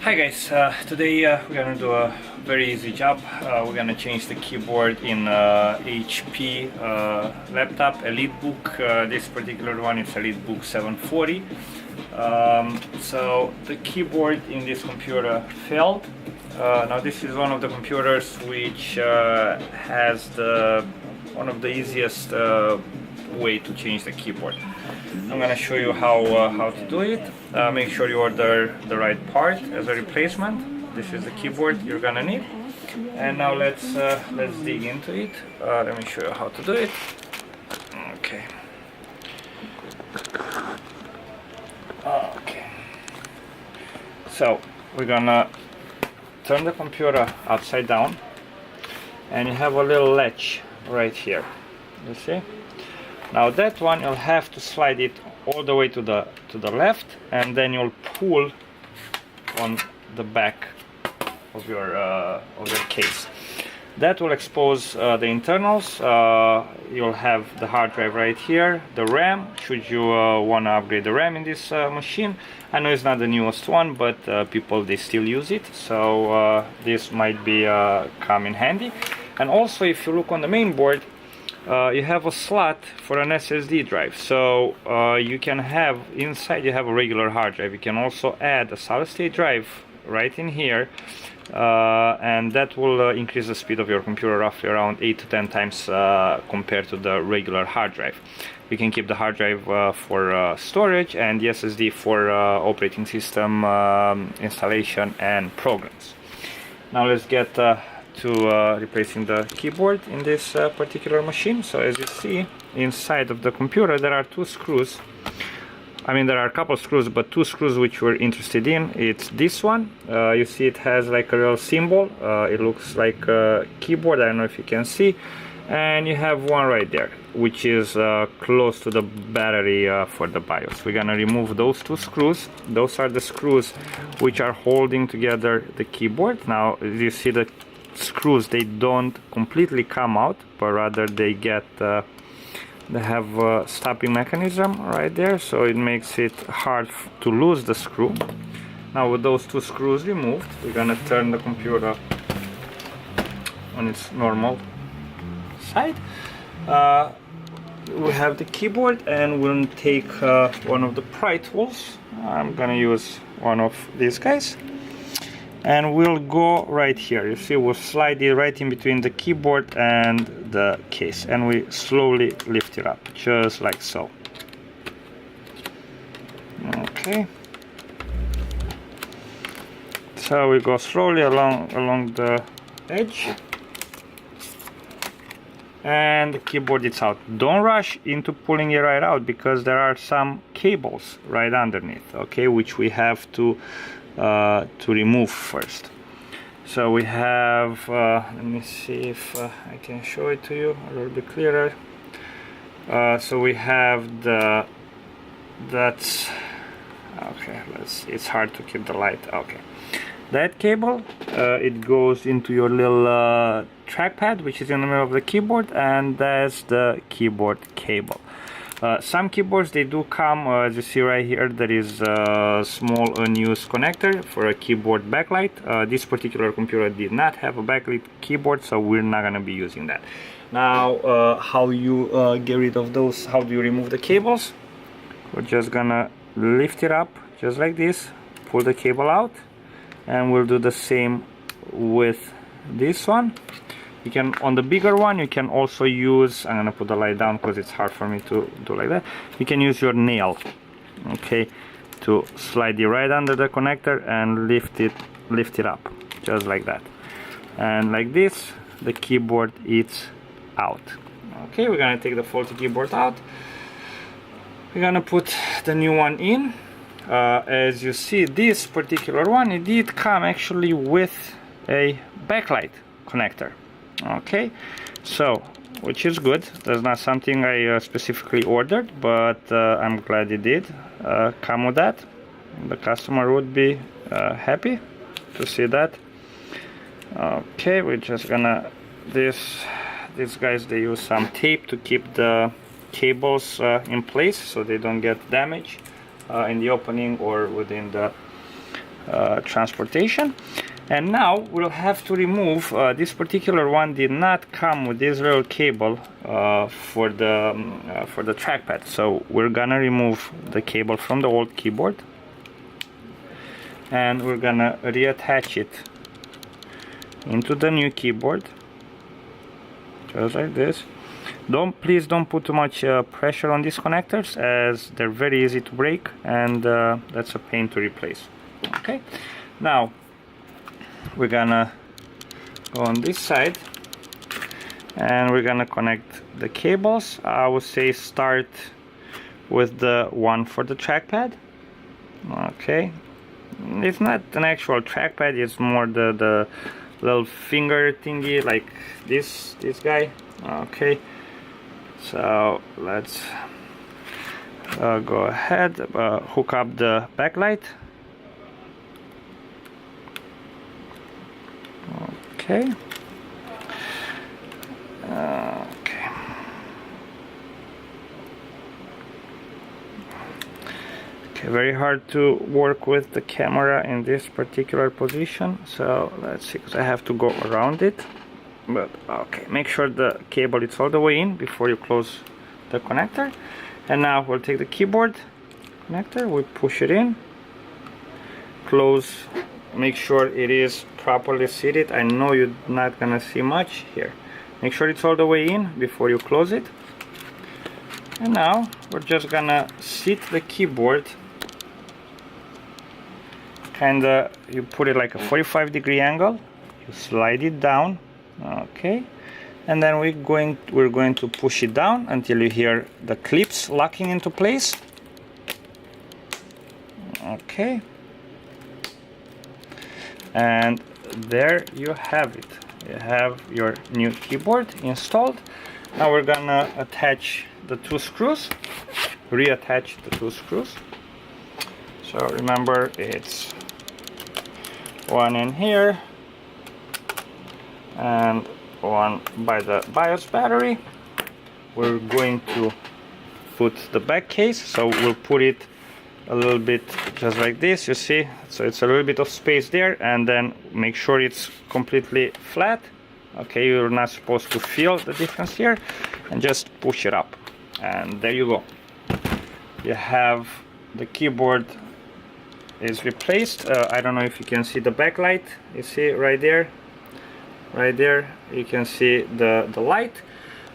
Hi guys, today we're gonna do a very easy job. We're gonna change the keyboard in HP laptop EliteBook. This particular one is EliteBook 740. So the keyboard in this computer failed. Now this is one of the computers which has one of the easiest way to change the keyboard. I'm gonna show you how to do it. Make sure you order the right part as a replacement. This is the keyboard you're gonna need. And now let's dig into it. Let me show you how to do it. Okay. Okay. So we're gonna turn the computer upside down, and you have a little latch right here. You see? Now that one you'll have to slide it all the way to the left, and then you'll pull on the back of your case. That will expose the internals. You'll have the hard drive right here, the RAM, should you want to upgrade the RAM in this machine. I know it's not the newest one, but people, they still use it, so this might be come in handy. And also, if you look on the main board, you have a slot for an SSD drive, so you can have inside, you have a regular hard drive. You can also add a solid state drive right in here, and that will increase the speed of your computer roughly around 8 to 10 times compared to the regular hard drive. You can keep the hard drive for storage, and the SSD for operating system installation and programs. Now let's get to replacing the keyboard in this particular machine. So as you see, inside of the computer there are two screws. I mean, there are a couple of screws, but two screws which we're interested in. It's this one. You see it has like a real symbol. It looks like a keyboard. I don't know if you can see. And you have one right there, which is close to the battery for the BIOS. We're gonna remove those two screws. Those are the screws which are holding together the keyboard. Now you see the screws, they don't completely come out, but rather they get they have a stopping mechanism right there, so it makes it hard to lose the screw. Now with those two screws removed, we're gonna turn the computer on its normal side. We have the keyboard, and we'll take one of the pry tools. I'm gonna use one of these guys, and we'll go right here. You see, we'll slide it right in between the keyboard and the case, and we slowly lift it up, just like so. Okay. So we go slowly along the edge, and the keyboard is out. Don't rush into pulling it right out, because there are some cables right underneath, okay, which we have to remove first. So we have, let me see if I can show it to you a little bit clearer. So we have that's okay, let's see, it's hard to keep the light. Okay, that cable, it goes into your little trackpad, which is in the middle of the keyboard, and that's the keyboard cable. Some keyboards, they do come, as you see right here, there is a small unused connector for a keyboard backlight. This particular computer did not have a backlit keyboard, so we're not going to be using that. Now, how you get rid of those, how do you remove the cables? We're just gonna lift it up, just like this, pull the cable out, and we'll do the same with this one. You can, on the bigger one, you can also use, I'm gonna put the light down because it's hard for me to do like that. You can use your nail, okay, to slide it right under the connector and lift it up, just like that. And like this, the keyboard is out. Okay, we're gonna take the faulty keyboard out. We're gonna put the new one in. As you see, this particular one, it did come actually with a backlight connector. Okay, so, which is good. That's not something I specifically ordered, but I'm glad it did come with that. The customer would be happy to see that. Okay, we're just gonna, these guys, they use some tape to keep the cables in place so they don't get damaged in the opening or within the transportation. And now we'll have to remove this particular one did not come with this little cable for the trackpad, so we're gonna remove the cable from the old keyboard and we're gonna reattach it into the new keyboard just like this. Please don't put too much pressure on these connectors, as they're very easy to break, and that's a pain to replace. Okay, now we're gonna go on this side and we're gonna connect the cables. I would say start with the one for the trackpad. Okay, it's not an actual trackpad, it's more the little finger thingy, like this guy. Okay, so let's go ahead, hook up the backlight. Okay. Okay. Okay, very hard to work with the camera in this particular position, so let's see, because I have to go around it. But okay, make sure the cable is all the way in before you close the connector. And now we'll take the keyboard connector, we push it in, close, make sure it is properly seated. I know you're not gonna see much here. Make sure it's all the way in before you close it. And now we're just gonna seat the keyboard, kinda, you put it like a 45-degree angle, you slide it down. Okay, and then we're going to push it down until you hear the clips locking into place. Okay, and there you have it. You have your new keyboard installed. Now we're gonna attach the two screws, reattach the two screws. So remember, it's one in here and one by the BIOS battery. We're going to put the back case, so we'll put it a little bit just like this, you see, so it's a little bit of space there, and then make sure it's completely flat. Okay, you're not supposed to feel the difference here, and just push it up, and there you go. You have the keyboard is replaced. I don't know if you can see the backlight, you see right there, you can see the light.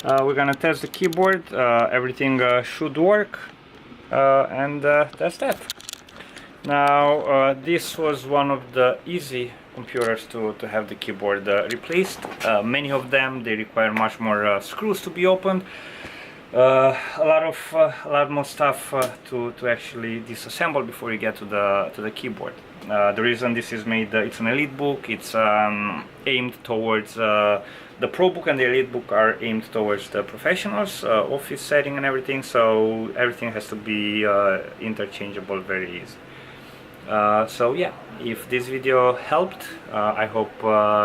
We're gonna test the keyboard, everything should work, and that's that. Now this was one of the easy computers to have the keyboard replaced. Many of them, they require much more screws to be opened, a lot more stuff to actually disassemble before you get to the keyboard. The reason this is made, it's an EliteBook, it's aimed towards the ProBook, and the EliteBook are aimed towards the professionals, office setting and everything, so everything has to be interchangeable very easy. So yeah, if this video helped, I hope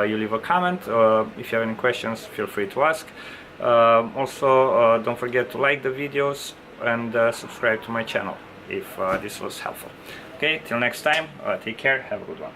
you leave a comment. If you have any questions, feel free to ask. Also, don't forget to like the videos and subscribe to my channel if this was helpful. Okay, till next time, take care, have a good one.